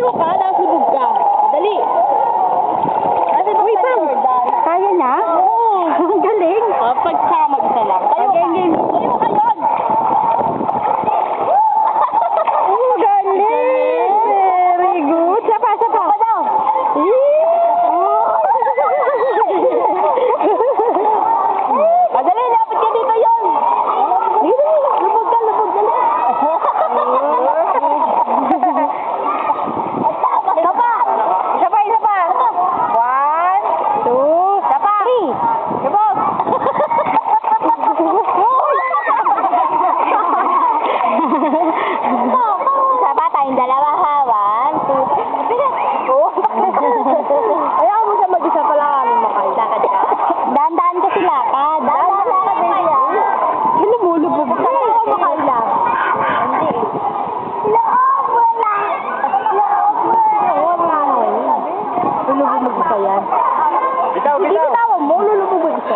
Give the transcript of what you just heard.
Malayo ka, nasulubog ka. Dali. Uy, Pam! Kaya niya? Oo. Ang galing! Pag siya mag-isa lang. Tayo ka. Tayo ka yun. Ang galing! Very good! Sapa! Sapa daw. Madali, lapit ka dito yun. Lubog ka, lubog ka. Sapa. Isa pa! 1, 2, Sapa. 3! Lubog! Sapa tayong dalawa ha. 1, 2. Ayaw mo siya mag-isa pala kami makain. Lakad ka. Dahan-dahan kasi lakad. Dahan-dahan lakad mo yan. Lumulubog ka. Ayaw mo makailang. Hindi. Loob wala. Loob wala. Lumulubog ka yan. Bitaw, bitaw. Hindi ko tawag mo, lulubog isa.